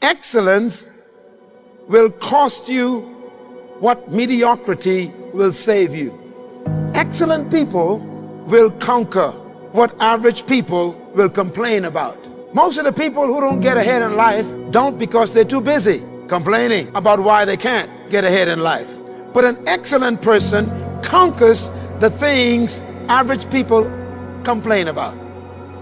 Excellence will cost you what mediocrity will save you. Excellent people will conquer what average people will complain about. Most of the people who don't get ahead in life don't because they're too busy complaining about why they can't get ahead in life. But an excellent person conquers the things average people complain about.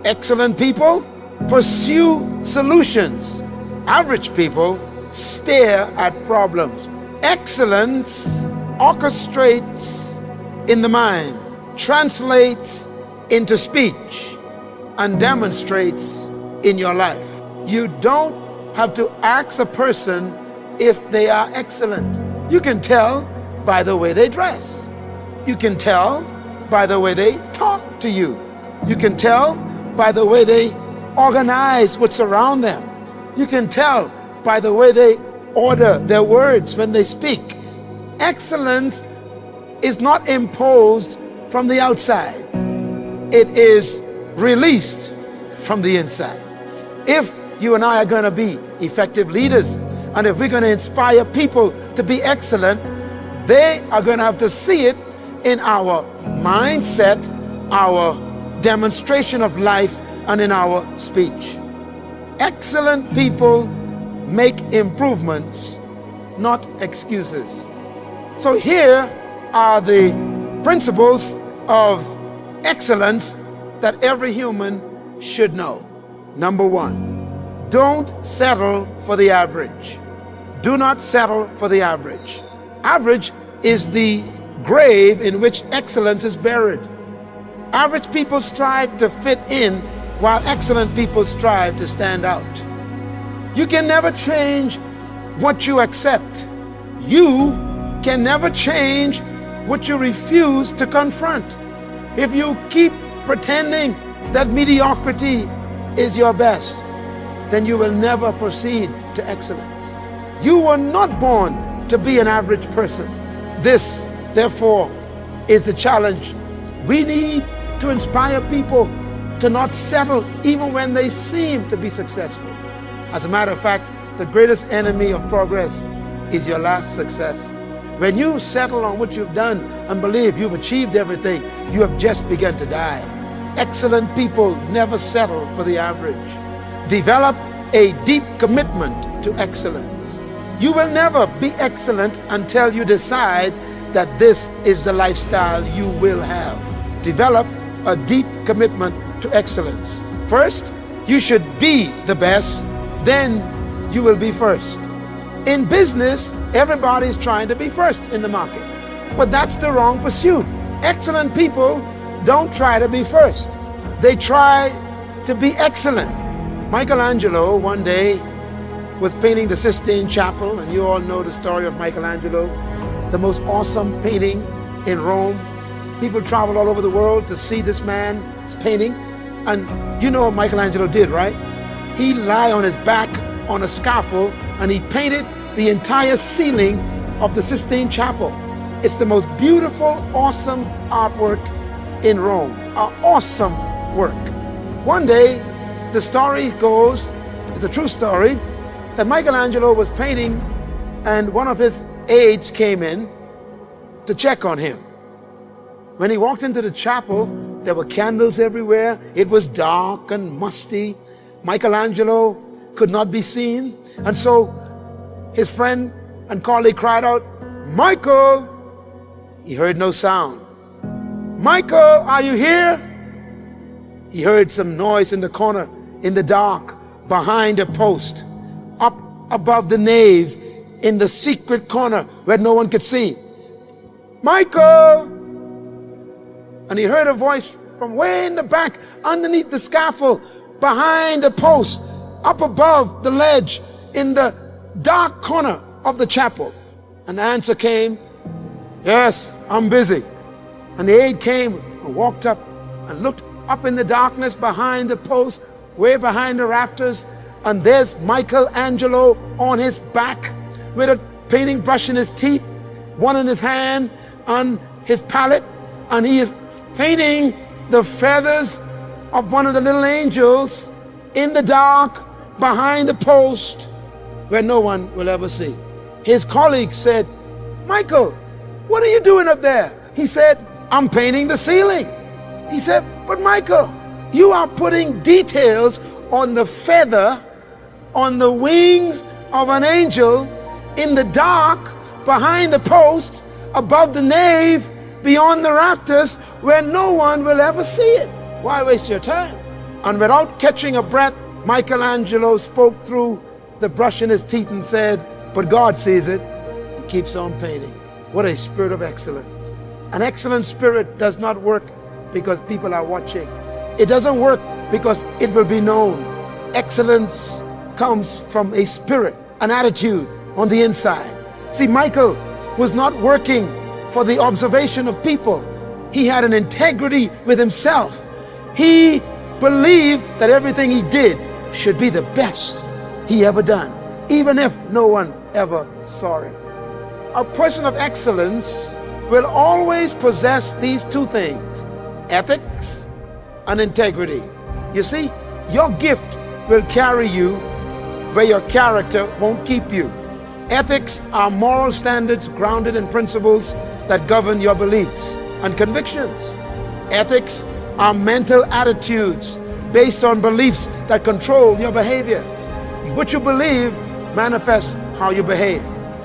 Excellent people pursue solutions. Average people stare at problems. Excellence orchestrates in the mind, translates into speech, and demonstrates in your life. You don't have to ask a person if they are excellent. You can tell by the way they dress. You can tell by the way they talk to you. You can tell by the way they organize what's around them. You can tell by the way they order their words when they speak. Excellence is not imposed from the outside. It is released from the inside. If you and I are going to be effective leaders, and if we're going to inspire people to be excellent, they are going to have to see it in our mindset, our demonstration of life, and in our speech. Excellent people make improvements, not excuses. So here are the principles of excellence that every human should know. Number one, don't settle for the average. Do not settle for the average. Average is the grave in which excellence is buried. Average people strive to fit in, while excellent people strive to stand out. You can never change what you accept. You can never change what you refuse to confront. If you keep pretending that mediocrity is your best, then you will never proceed to excellence. You were not born to be an average person. This, therefore, is the challenge. We need to inspire people to not settle even when they seem to be successful. As a matter of fact, the greatest enemy of progress is your last success. When you settle on what you've done and believe you've achieved everything, you have just begun to die. Excellent people never settle for the average. Develop a deep commitment to excellence. You will never be excellent until you decide that this is the lifestyle you will have. Develop a deep commitment to excellence. First, you should be the best, then you will be first. In business, everybody's trying to be first in the market, but that's the wrong pursuit. Excellent people don't try to be first. They try to be excellent. Michelangelo one day was painting the Sistine Chapel, and you all know the story of Michelangelo, the most awesome painting in Rome. People travel all over the world to see this man's painting. And you know what Michelangelo did, right? He lay on his back on a scaffold and he painted the entire ceiling of the Sistine Chapel. It's the most beautiful, awesome artwork in Rome. An awesome work. One day, the story goes, it's a true story, that Michelangelo was painting and one of his aides came in to check on him. When he walked into the chapel, there were candles everywhere. It was dark and musty. Michelangelo could not be seen. And so his friend and colleague cried out, "Michael!" He heard no sound. "Michael, are you here?" He heard some noise in the corner, in the dark, behind a post, up above the nave, in the secret corner where no one could see. "Michael!" And he heard a voice from way in the back, underneath the scaffold, behind the post, up above the ledge, in the dark corner of the chapel. And the answer came, "Yes, I'm busy." And the aide came and walked up and looked up in the darkness behind the post, way behind the rafters, and there's Michelangelo on his back with a painting brush in his teeth, one in his hand on his palette, and he is painting the feathers of one of the little angels in the dark behind the post. where no one will ever see. His colleagues said, Michael, what are you doing up there? He said, I'm painting the ceiling. He said, but Michael, you are putting details on the feather, on the wings of an angel, in the dark, behind the post, above the nave, beyond the rafters, where no one will ever see it. Why waste your time? And without catching a breath, Michelangelo spoke through the brush in his teeth and said, but God sees it. He keeps on painting. What a spirit of excellence. An excellent spirit does not work because people are watching. It doesn't work because it will be known. Excellence comes from a spirit, an attitude on the inside. See, Michael was not working for the observation of people. He had an integrity with himself. He believed that everything he did should be the best he ever done, even if no one ever saw it. A person of excellence will always possess these two things, ethics and integrity. You see, your gift will carry you where your character won't keep you. Ethics are moral standards grounded in principles that govern your beliefs and convictions. Ethics are mental attitudes based on beliefs that control your behavior. What you believe manifests how you behave.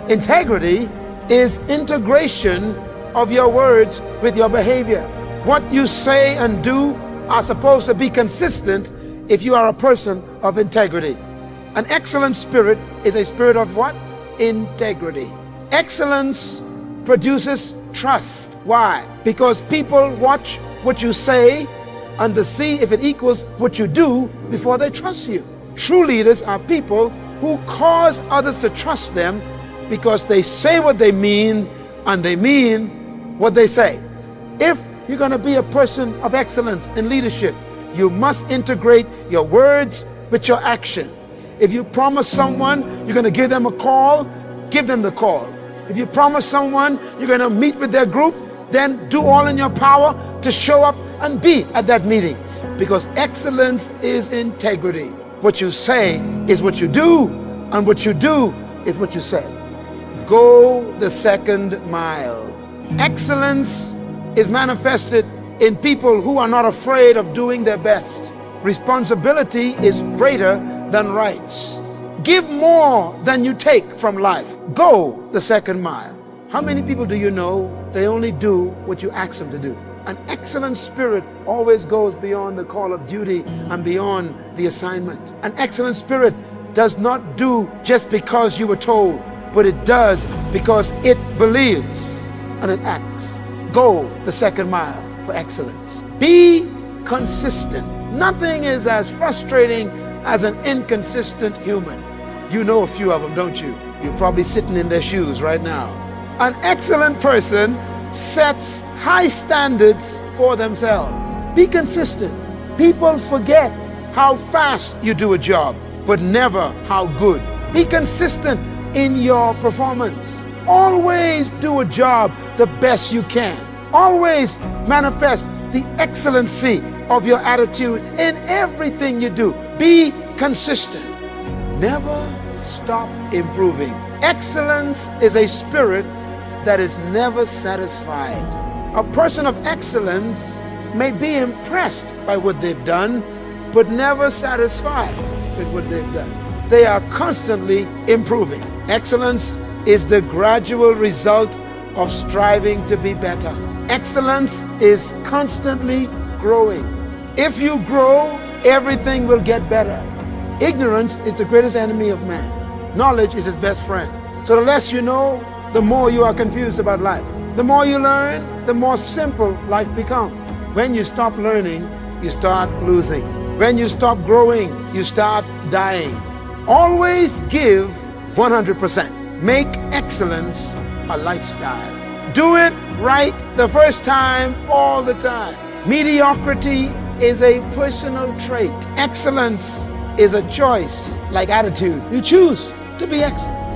Integrity is integration of your words with your behavior. What you say and do are supposed to be consistent if you are a person of integrity. An excellent spirit is a spirit of what? Integrity. Excellence produces trust. Why? Because people watch what you say and to see if it equals what you do before they trust you. True leaders are people who cause others to trust them because they say what they mean and they mean what they say. If you're going to be a person of excellence in leadership, you must integrate your words with your action. If you promise someone you're going to give them a call, give them the call. If you promise someone you're going to meet with their group, then do all in your power to show up and be at that meeting. Because excellence is integrity. What you say is what you do, and what you do is what you say. Go the second mile. Excellence is manifested in people who are not afraid of doing their best. Responsibility is greater than rights. Give more than you take from life. Go the second mile. How many people do you know they only do what you ask them to do? An excellent spirit always goes beyond the call of duty and beyond the assignment. An excellent spirit does not do just because you were told, but it does because it believes and it acts. Go the second mile for excellence. Be consistent. Nothing is as frustrating as an inconsistent human. You know a few of them, don't you? You're probably sitting in their shoes right now. An excellent person sets high standards for themselves. Be consistent. People forget how fast you do a job, but never how good. Be consistent in your performance. Always do a job the best you can. Always manifest the excellency of your attitude in everything you do. Be consistent. Never stop improving. Excellence is a spirit that is never satisfied. A person of excellence may be impressed by what they've done, but never satisfied with what they've done. They are constantly improving. Excellence is the gradual result of striving to be better. Excellence is constantly growing. If you grow, everything will get better. Ignorance is the greatest enemy of man. Knowledge is his best friend. So the less you know, the more you are confused about life. The more you learn, the more simple life becomes. When you stop learning, you start losing. When you stop growing, you start dying. Always give 100%. Make excellence a lifestyle. Do it right the first time, all the time. Mediocrity is a personal trait. Excellence is a choice, like attitude. You choose to be excellent.